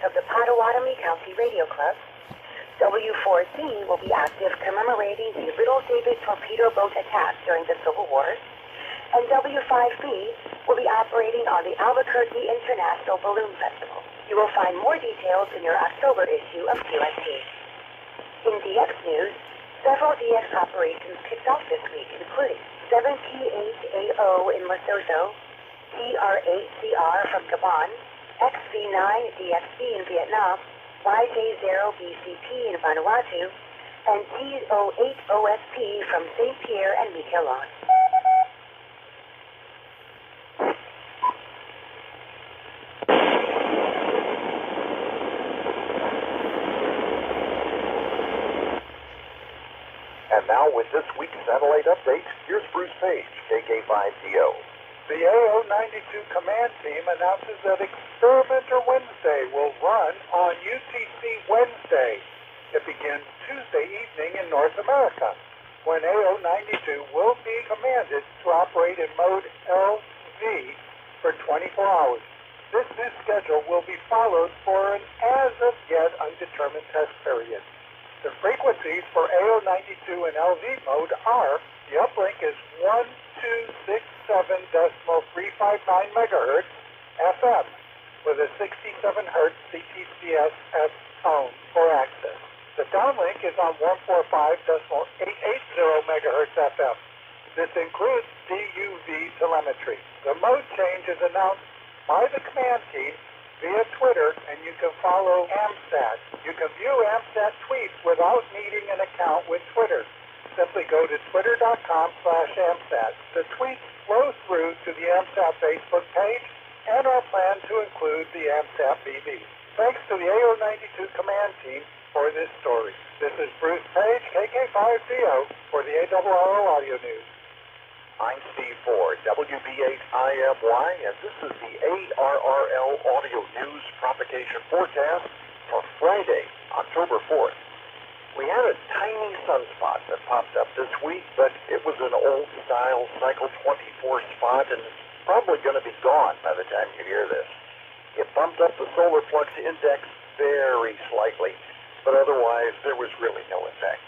of the Pottawatomie County Radio Club. W4C will be active commemorating the Little David torpedo boat attack during the Civil War. And W5B will be operating on the Albuquerque International Balloon Festival. You will find more details in your October issue of QST. In DX news, several DX operations kicked off this week, including 7T8AO in Lesotho, TR8CR from Gabon, XV9DXB in Vietnam, YJ0BCP in Vanuatu, and T08OSP from St. Pierre and Miquelon. And now with this week's satellite update, here's Bruce Page, KK5DO. The AO92 command team announces that Experimenter Wednesday will run on UTC Wednesday. It begins Tuesday evening in North America, when AO92 will be commanded to operate in mode LV for 24 hours. This new schedule will be followed for an as-of-yet undetermined test period. The frequencies for AO92 and LV mode are: the uplink is 1267.359 megahertz FM with a 67 hertz CTCS tone for access. The downlink is on 145.880 megahertz FM. This includes DUV telemetry. The mode change is announced by the command team via Twitter, and you can follow AMSAT. You can view AMSAT tweets without needing an account with Twitter. Simply go to twitter.com/AMSAT. The tweets flow through to the AMSAT Facebook page and are planned to include the AMSAT BB. Thanks to the AO92 command team for this story. This is Bruce Page, KK5DO, for the ARRL Audio News. I'm Steve Ford, WB8IMY, and this is the ARRL Audio News Propagation Forecast for Friday, October 4th. We had a tiny sunspot that popped up this week, but it was an old-style Cycle 24 spot, and it's probably going to be gone by the time you hear this. It bumped up the solar flux index very slightly, but otherwise there was really no effect.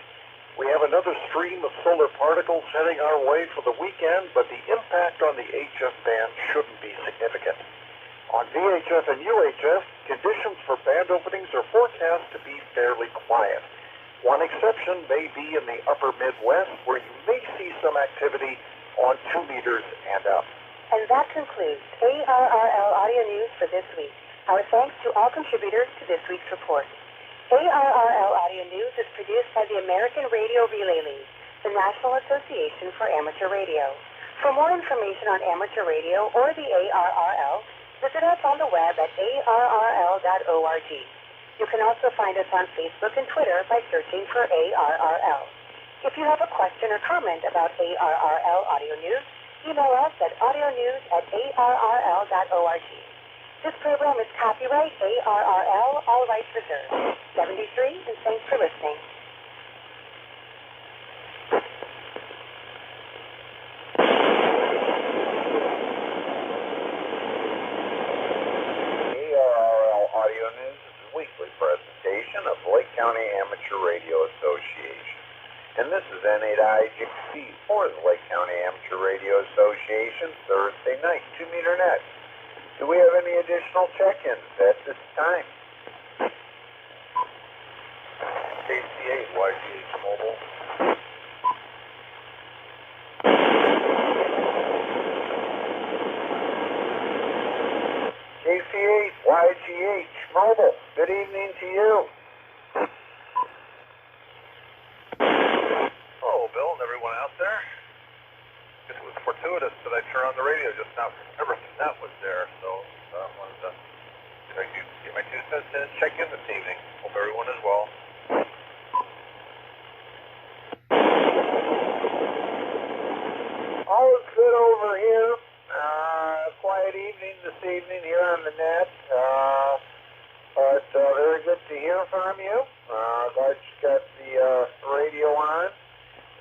We have another stream of solar particles heading our way for the weekend, but the impact on the HF band shouldn't be significant. On VHF and UHF, conditions for band openings are forecast to be fairly quiet. One exception may be in the upper Midwest, where you may see some activity on 2 meters and up. And that concludes ARRL Audio News for this week. Our thanks to all contributors to this week's report. ARRL Audio News is produced by the American Radio Relay League, the National Association for Amateur Radio. For more information on amateur radio or the ARRL, visit us on the web at arrl.org. You can also find us on Facebook and Twitter by searching for ARRL. If you have a question or comment about ARRL Audio News, email us at audionews@arrl.org. This program is copyright ARRL, all rights reserved. 73, and thanks for listening. ARRL Audio News is a weekly presentation of Lake County Amateur Radio Association. And this is N8IGC for the Lake County Amateur Radio Association, Thursday night, 2 meter net. Do we have any additional check-ins at this time? KC8, YGH Mobile. KC8, YGH Mobile. Good evening to you. Hello, Bill, and everyone out there. It was fortuitous that I turned on the radio just now. Everything that was there, so I wanted to get my 2 cents in and check in this evening. Hope everyone is well. All is good over here. Quiet evening this evening here on the net. But very good to hear from you. Glad you got the radio on.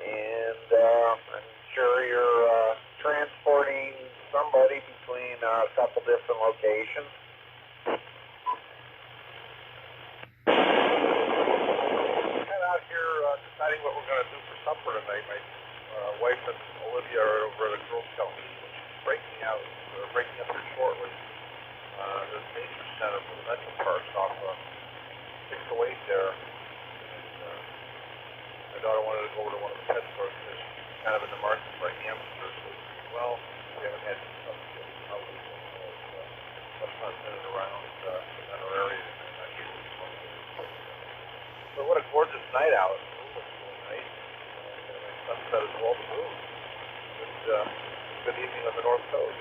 And I'm sure you're transporting somebody between a couple different locations. kind of rental parks off 608 there. And my daughter wanted to go over to one of the pet stores because she's kind of in the market for a hamster. So, well, we haven't had stuff yet. Probably let's not send it around in our area. So what a gorgeous night out. The moon looks really nice. Sunset as well too. Good evening on the North Coast.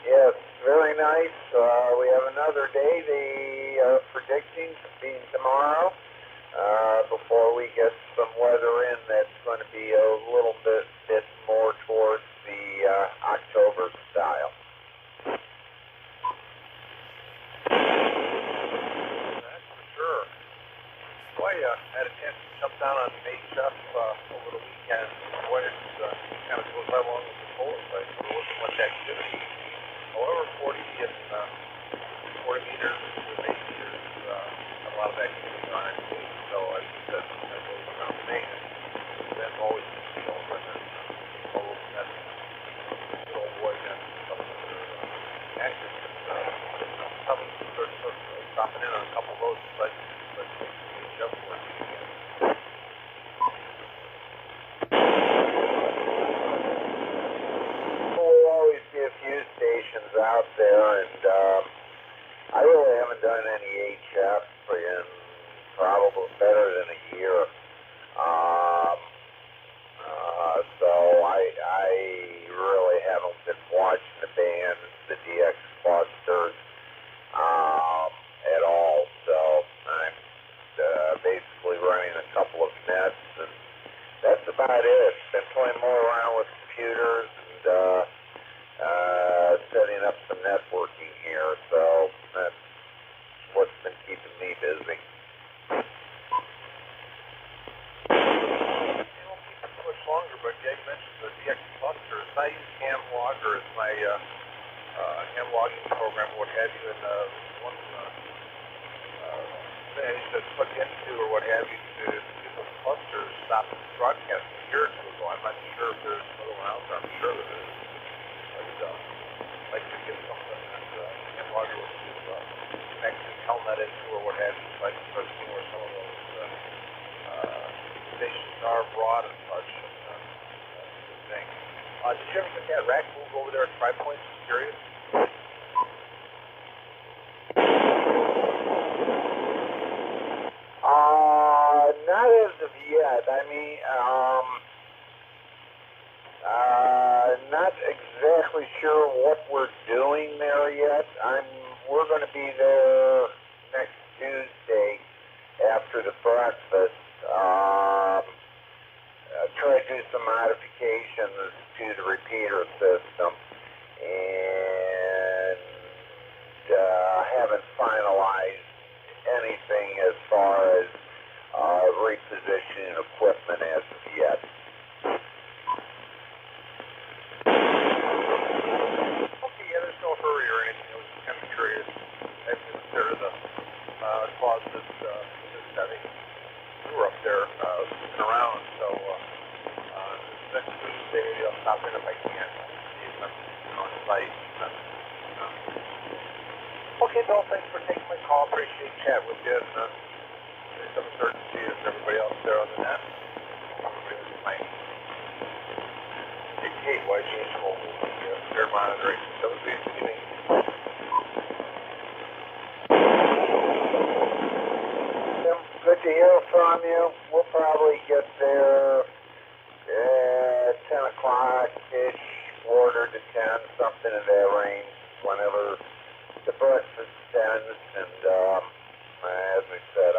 Yes, very nice. We have another day. They are predicting being tomorrow. Before we get some weather in, that's going to be a little bit more towards the October style. That's for sure. Boy, I had a chance to jump down on HF over the weekend. Boy, it kind of goes right along with the polar play, so there wasn't much activity. However, 40 meters to 8 meters, a lot of activity on it. So I think that goes around Maine. Then always the over, and then all over that good old boy got some of their active. Some sort of stopping in on a couple of those places, but just working again. We'll always be a few stations out there, and I really haven't done any HF in probably better than a year. So I really haven't been watching the bands, the DX clusters, at all. So I'm basically running a couple of nets, and that's about it. Been playing more around with computers and setting up some networking here. So that's what's been keeping me busy. Longer, but yeah, you mentioned the DX clusters. I use ham logger as my ham logging program, what have you, and one thing I used to plug into or what have you to see those clusters stop broadcasting a year or two ago. I'm not sure if there's another one out there. I'm sure there is. But I'd like to get something that ham logger will connect to Telnet into or what have you, so I can start seeing where some of those stations are broad and such. Did you ever get that rack move over there at Tri Points? Just curious. Not as of yet. I mean, not exactly sure what we're doing there yet. We're going to be there next Tuesday after the breakfast. Try to do some modifications to the repeater system, and haven't finalized anything as far as repositioning equipment as of yet. Okay, yeah, there's no hurry or anything. I was just kind of curious. I consider the closet setting. We were up there looking around, so next Tuesday maybe I'll stop in if I can. See if I'm on site. Okay, Bill, thanks for taking my call. Appreciate chatting with you. And some certainty as everybody else there on the net. Everybody was my dictate why change will be fair monitoring. That was the evening. Good to hear from you. We'll probably get there at 10 o'clock-ish, quarter to 10, something in that range, whenever the breakfast ends. And as I said,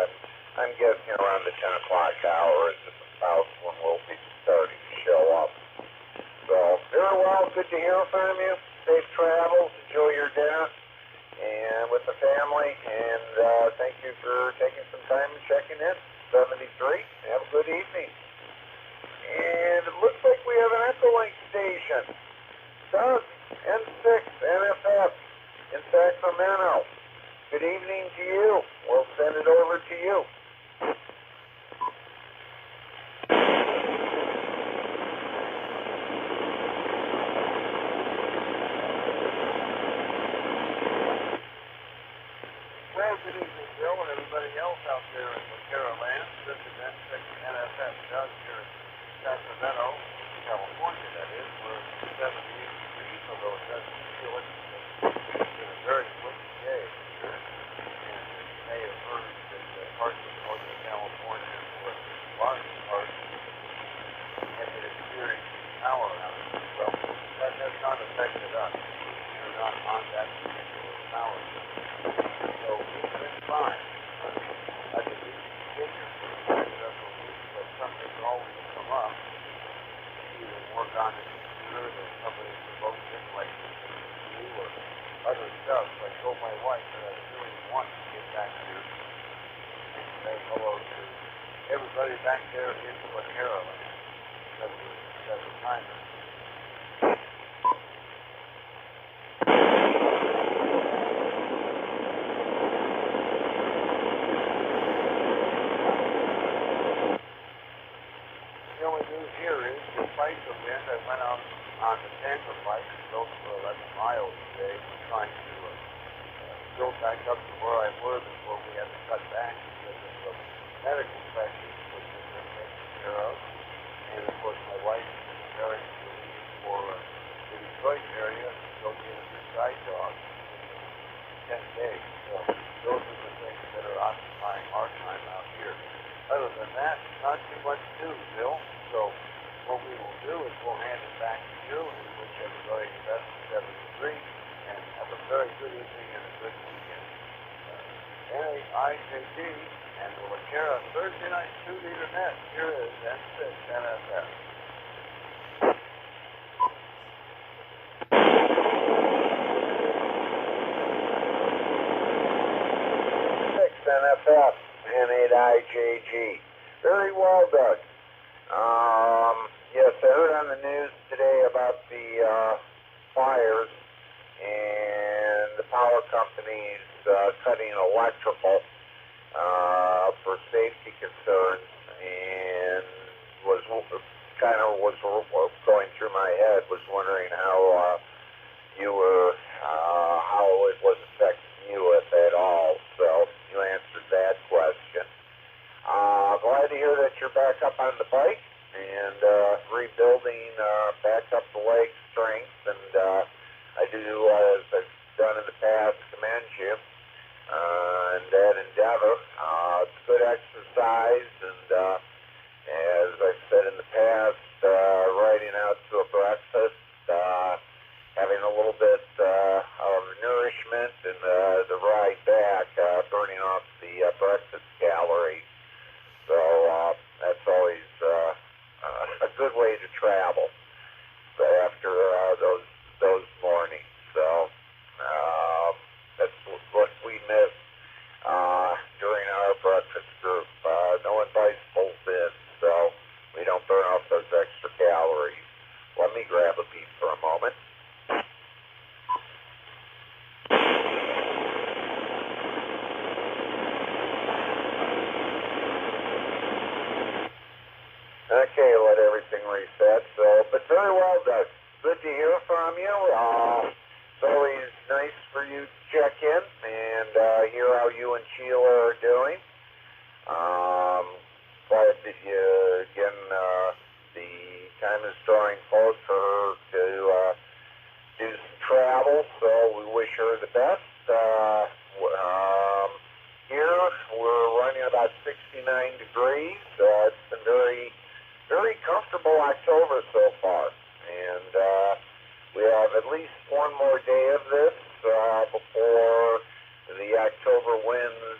I'm guessing around the 10 o'clock hour is about when we'll be starting to show up. So, very well. Good to hear from you. Safe travels. Enjoy your dinner and with the family, and thank you for taking some time and checking in. 73. Have a good evening. And it looks like we have an Echolink station. Doug, N6, NFF in Sacramento. Good evening to you. We'll send it over to you. Good evening, Bill, and everybody else out there in the Carolina. This is NFS Doug here in Sacramento, California, that is. We're 78 degrees, although it doesn't feel it. It's been a very windy day here. And you may have heard that parts of Northern California were large parts have been experiencing power outages. Well, that has not affected us. We're not on that particular power system. So we've been fine. I think we can continue for the next several weeks, but something's always come up. Either work on the computer that somebody's remote in, like you or other stuff. So I told my wife that I really want to get back here and say hello to everybody back there in the Carolina. That's the time. The only news here is, despite the wind, I went out on the tandem bike and rode for 11 miles today. We're trying to go back up to where I were before we had to cut back because of the medical questions which have been taken care of. And of course, my wife is preparing to leave for the Detroit area to go get a new guide dog in 10 days. So those are the things that are occupying our time out here. Other than that, not too much news, Bill. So what we will do is we'll hand it back to you and wish everybody the best of 73 and have a very good evening and a good weekend. NAIJD and the LaCara Thursday night 2-liter net. Here is N6 NFS. NFS, N8IJG. Very well done. Yes, I heard on the news today about the fires and the power companies cutting electrical for safety concerns, and was going through my head, was wondering how you were, how it was affecting you if at all. So you answered that question. Glad to hear that you're back up on the bike and rebuilding back up the leg strength. And I do, as I've done in the past, commend you in that endeavor. It's good exercise, and as I've said in the past, riding out to a breakfast, having a little bit of nourishment, and the ride back, burning off the breakfast calories. So that's always a good way to travel. So after those mornings, so that's what we miss during our breakfast group. No advice pulls in, so we don't burn off those extra calories. Let me grab a beat for a moment. Okay, let everything reset. So, but very well done. Good to hear from you. It's always nice for you to check in and hear how you and Sheila are doing. Glad that you, again, the time is drawing close for her to do some travel, so we wish her the best. Here, we're running about 69 degrees. It's been very comfortable October so far, and we have at least one more day of this before the October winds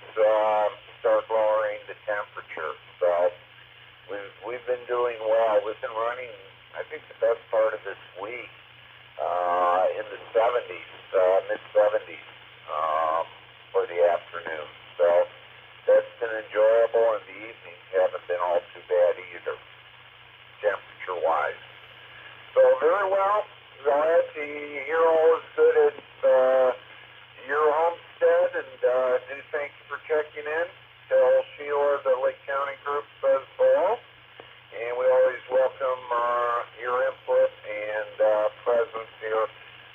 start lowering the temperature. So we've been doing well. We've been running, I think, the best part of this week in the 70s, mid-70s for the afternoon. So that's been enjoyable, and the evenings haven't been all too bad either, temperature-wise. So very well. Glad to hear all is good at your homestead, and do thank you for checking in. Tell Sheila the Lake County group says hello, and we always welcome your input and presence here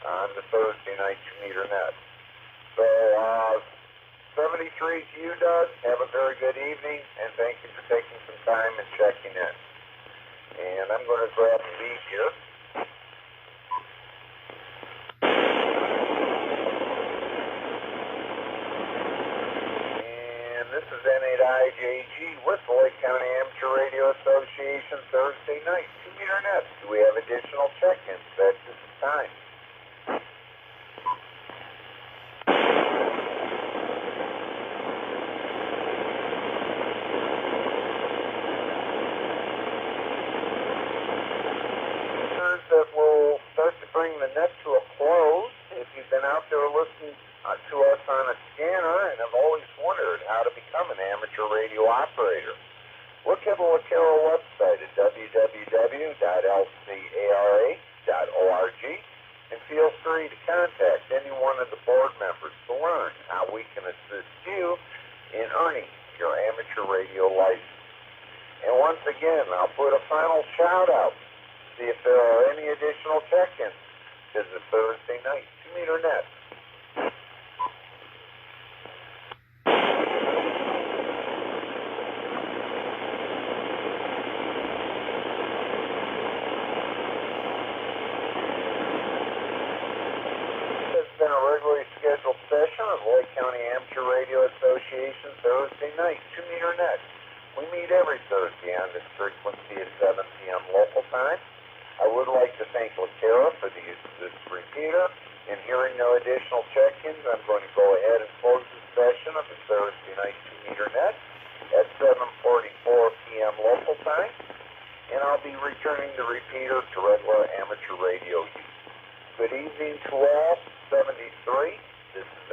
on the Thursday night Commuter Net. So 73 to you, Doug. Have a very good evening, and thank you for taking some time and checking in. And I'm going to grab a lead here. And this is N8IJG with the Lake County Amateur Radio Association Thursday night, 2-meter net. Do we have additional check-ins at this time? That will start to bring the net to a close. If you've been out there listening to us on a scanner and have always wondered how to become an amateur radio operator, look at the Lacaro website at www.lcara.org and feel free to contact any one of the board members to learn how we can assist you in earning your amateur radio license. And once again, I'll put a final shout out. See if there are any additional check-ins. This is Thursday night, 2-meter net. This has been a regularly scheduled session of Lake County Amateur Radio Association Thursday night, 2-meter net. We meet every Thursday on this frequency at 7 p.m. local time. I would like to thank Lacaro for the use of this repeater. And hearing no additional check-ins, I'm going to go ahead and close the session of the Thursday night 2-meter net at 7:44 p.m. local time. And I'll be returning the repeater to regular amateur radio use. Good evening to all. 73. This is